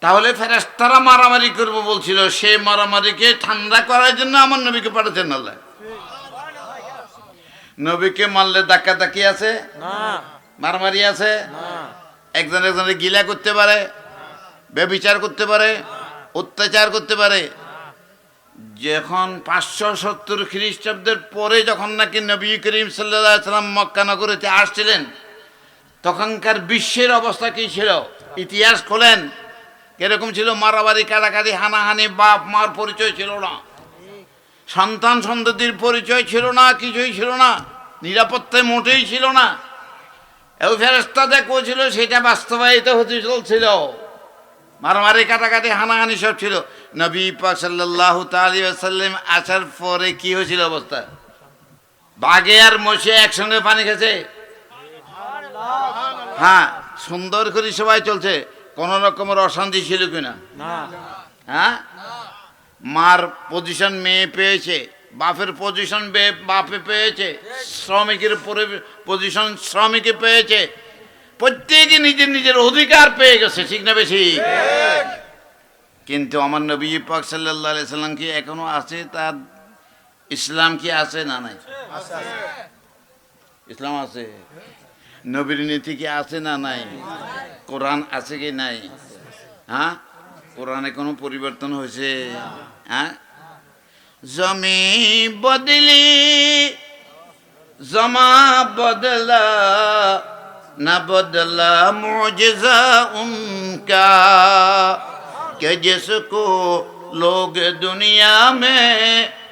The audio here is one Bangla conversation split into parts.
তাহলে ফেরেশতারা মারামারি করবে বলছিল, সেই মারামারিকে ঠান্ডা করার জন্য আমার নবীকে পাঠাচ্ছেন আল্লাহ। নবীকে মারলে ধাক্কা ধাক্কি আছে না, মারামারি আছে না, একজন একজনের গিলা করতে পারে, ব্যভিচার করতে পারে, অত্যাচার করতে পারে। যখন 570 খ্রিস্টাব্দের পরে যখন নাকি নবী করিম সাল্লাল্লাহু আলাইহি সাল্লাম মক্কা নগরীতে আসছিলেন, তখনকার বিশ্বের অবস্থা কি ছিল? ইতিহাস খোলেন, কিরকম ছিল? মারামারি, কাটাকাটি, হানাহানি, বাপ মার পরিচয় ছিল না, সন্তান সন্ততির পরিচয় ছিল না, কিছুই ছিল না, নিরাপত্তায় মোটেই ছিল না। এই ফেরেশতাদের করেছিল সেটা বাস্তবায়িত হতে চলছিল। মারামারি, কাটাকাটি, হানাহানি সব ছিল। নবী পাক সাল্লাল্লাহু তাআলা আলাইহি ওয়াসাল্লাম আসার পরে কি হয়েছিল অবস্থা? বাঘে আর মোষে একসঙ্গে পানি খেয়েছে? হ্যাঁ, সুন্দর করে সবাই চলছে। কোন রকমের অশান্তি ছিল কিনা? হ্যাঁ, মার পজিশন মেয়ে পেয়েছে, বাপের পজিশন বাপে পেয়েছে, শ্রমিকের পজিশন শ্রমিকে পেয়েছে, প্রত্যেকে নিজের নিজের অধিকার পেয়ে গেছে, ঠিক না বেশি? কিন্তু আমার নবী পাক সাল্লাল্লাহু আলাইহি সাল্লাম কি এখনো আছে? তার ইসলাম কি আছে না নাই? ইসলাম আছে। নবীর নীতি কি আছে না নাই? কোরআন আছে কি নাই? হ্যাঁ, কোরআনে কোনো পরিবর্তন হয়েছে? হ্যাঁ, জমি বদলি জমা বদলা না বদলা মুজিজা উনকা कि जिसको लोग दुनिया में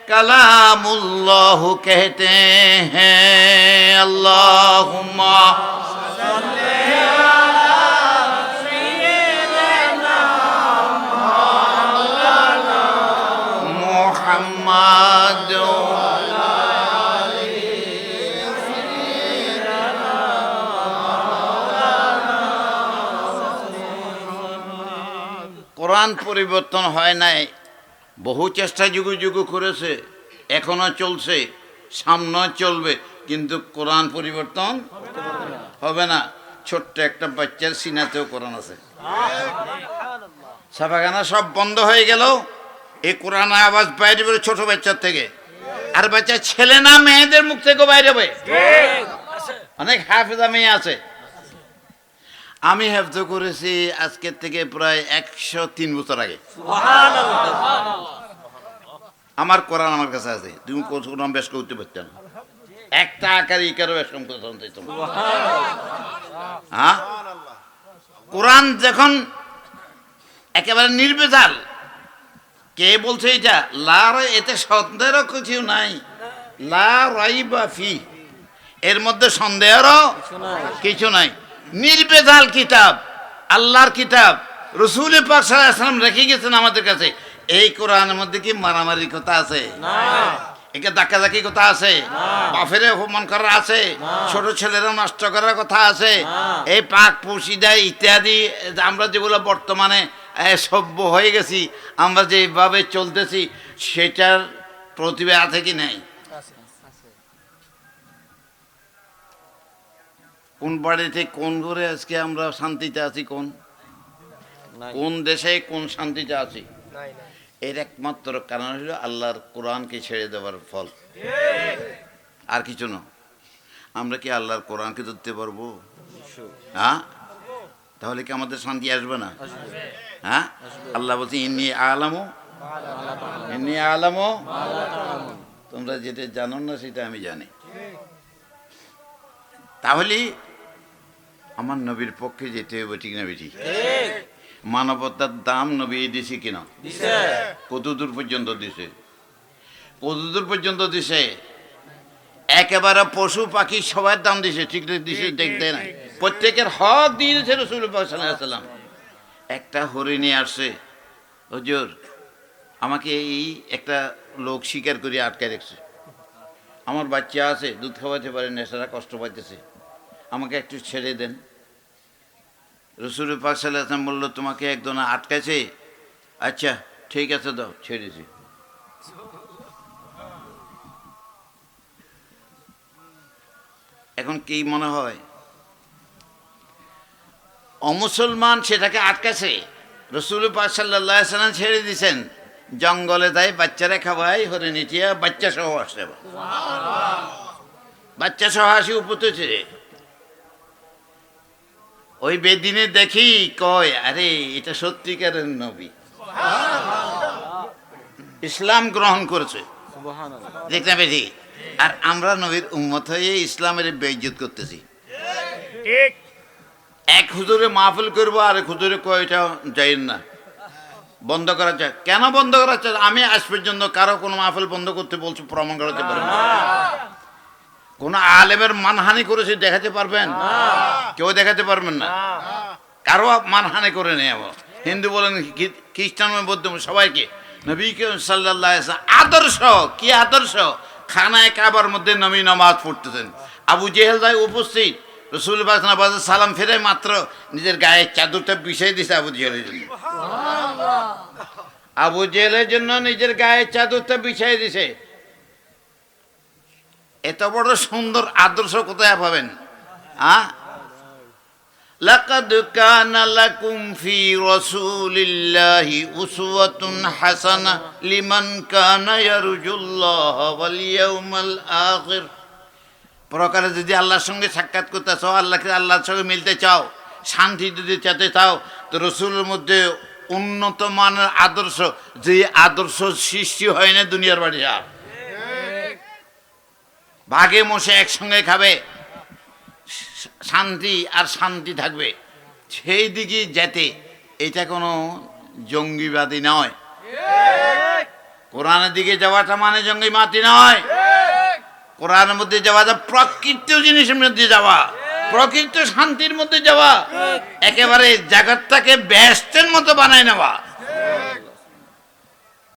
कलामुल्लाह कहते हैं। अल्लाहुम्मा सल्ली अला सय्यिदिना मौलाना मुहम्मद কোরআন পরিবর্তন হয় নাই। বহু চেষ্টা যুগে যুগে করেছে, এখনো চলছে, সামনে চলবে, কিন্তু কোরআন পরিবর্তন হবে না। ছোট্ট একটা বাচ্চার সিনাতেও কোরআন আছে। ছাপাখানা সব বন্ধ হয়ে গেল, এই কোরআন আওয়াজ বাইরে বেরো ছোট বাচ্চার থেকে। আর বাচ্চা ছেলে না মেয়েদের মুখ থেকে বাইরে হবে। অনেক হাফেজা মেয়ে আছে। আমি হেফজ করেছি আজকের থেকে প্রায় 103 বছর আগে। আমার কোরআন আমার কাছে আছে। তুমি কোরআন বেশ করতে পারত না, একটা আকারে ইকারও বেশ কম করতে। হ্যাঁ, কোরআন যখন একেবারে নির্ভেজাল, কে বলছে এটা? লা, এতে সন্দেহেরও কিছু নাই। লা রাইবা ফি, এর মধ্যে সন্দেহেরও কিছু নাই। নির্ভেজাল কিতাব, আল্লাহর কিতাব, রাসূল পাক সাল্লাল্লাহু আলাইহি ওয়াসাল্লাম রেখে গেছেন আমাদের কাছে। এই কোরআনের মধ্যে কি মারামারির কথা আছে? না। একে ধাক্কাধাক্কি কথা আছে? বাপেরে অপমান করার আছে? ছোট ছেলেরা নষ্ট করার কথা আছে? এই পাক পুশিদা ইত্যাদি আমরা যেগুলো বর্তমানে সভ্য হয়ে গেছি, আমরা যেভাবে চলতেছি, সেটার প্রতিভা আছে কি নাই? কোন বাড়িতে কোন ঘরে আজকে আমরা শান্তিতে আছি? কোন দেশে কোন শান্তিতে আছি? এর একমাত্র কারণ হলো আল্লাহর কোরআনকে ছেড়ে দেওয়ার ফল, আর কিছু না। আমরা কি আল্লাহর কোরআনকে ধরতে পারবো? হ্যাঁ, তাহলে কি আমাদের শান্তি আসবে না? হ্যাঁ, আল্লাহ বলছে ইন্নী আলামু, তোমরা যেটা জানো না সেটা আমি জানি। তাহলে আমার নবীর পক্ষে যেতে হবে, ঠিক না বেটি? মানবতার দাম নবী দিছে কিনা? কতদূর পর্যন্ত দিছে? কতদূর পর্যন্ত দিছে? একেবারে পশু পাখি সবার দাম দিছে, ঠিক দিছে? দেখতে না, প্রত্যেকের হক দিয়ে দিয়েছে রাসূল পাক সাল্লাল্লাহু আলাইহি ওয়াসাল্লাম। একটা হরিণী আসছে, হুজুর আমাকে এই একটা লোক শিকার করে আটকায় রেখেছে, আমার বাচ্চা আছে, দুধ খাওয়াতে পারে না, সারা কষ্ট পাইতেছে, আমাকে একটু ছেড়ে দেন। রাসূল পাক সাল্লাল্লাহু আলাইহি ওয়াসাল্লাম বলল, তোমাকে একজন আটকাছে? আচ্ছা ঠিক আছে, দাও, ছেড়েছি। এখন কি মনে হয়? অমুসলমান সেটাকে আটকাছে, রসুল পাক সাল্লাল্লাহু আলাইহি সাল্লাম ছেড়ে দিয়েছেন, জঙ্গলে তাই বাচ্চারা খাওয়াই হরিণ ইটিয়া বাচ্চা সহ আসে, বাচ্চা সহ আসি উপতেছে। ওই বেদিনে দেখি কয়, আরে এটা সত্যিকারের নবী, ইসলাম গ্রহণ করেছে, দেখতে পেয়েছি। আর আমরা নবীর উম্মত হয়ে ইসলামের বেইজ্জত করতেছি। ঠিক। এক হুজুরে মাহফিল করবো, আর এক হুজুরে কয় এটা যাই না, বন্ধ করা চায়। কেন বন্ধ করা চায়? আমি আজ পর্যন্ত কারো কোনো মাহফিল বন্ধ করতে বলছি প্রমাণ করাতে পারবেন? কোন আলেমের মানহানি করেছে দেখাতে পারবেন? কেউ দেখাতে পারবেন না। কারো মানহানি করে নেই। আমার হিন্দু বলেন, খ্রিস্টান বৌদ্ধ, সবাইকে নবী সাল্লাল্লাহু আলাইহি ওয়াসাল্লাম আদর্শ কি আদর্শ? খানায় কাবার মধ্যে নবী নামাজ পড়তেছেন, আবু জেহেল ভাই উপস্থিত, রসুল সালাম ফিরে মাত্র নিজের গায়ে চাদরটা বিছাই দিছে আবু জেহেলের জন্য। আবু জেহেলের জন্য নিজের গায়ে চাদরটা বিছাই দিছে। এত বড় সুন্দর আদর্শ কোথায় পাবেন? লাকাদ কানা লাকুম ফি রাসূলিল্লাহি উসওয়াতুন হাসানাহ লিমান কানা ইয়ারজুল্লাহ ওয়াল ইয়াউমাল আখির। প্রকারে যদি আল্লাহর সঙ্গে সাক্ষাৎ করতে চাও, আল্লাহর সঙ্গে মিলতে চাও, শান্তি যদি চাতে চাও, তো রসুলের মধ্যে উন্নত মানের আদর্শ, যে আদর্শ সৃষ্টি হয় না দুনিয়ার বাড়ি, আর ভাগে মশে একসঙ্গে খাবে, শান্তি আর শান্তি থাকবে, সেই দিকে যেতে। এটা কোনো জঙ্গিবাদী নয়। কোরআনের দিকে যাওয়াটা মানে জঙ্গিবাদী নয়। কোরআনের মধ্যে যাওয়া, প্রকৃত জিনিসের মধ্যে যাওয়া, প্রকৃত শান্তির মধ্যে যাওয়া, একেবারে জাগতটাকে ব্যস্তের মতো বানায় নেওয়া।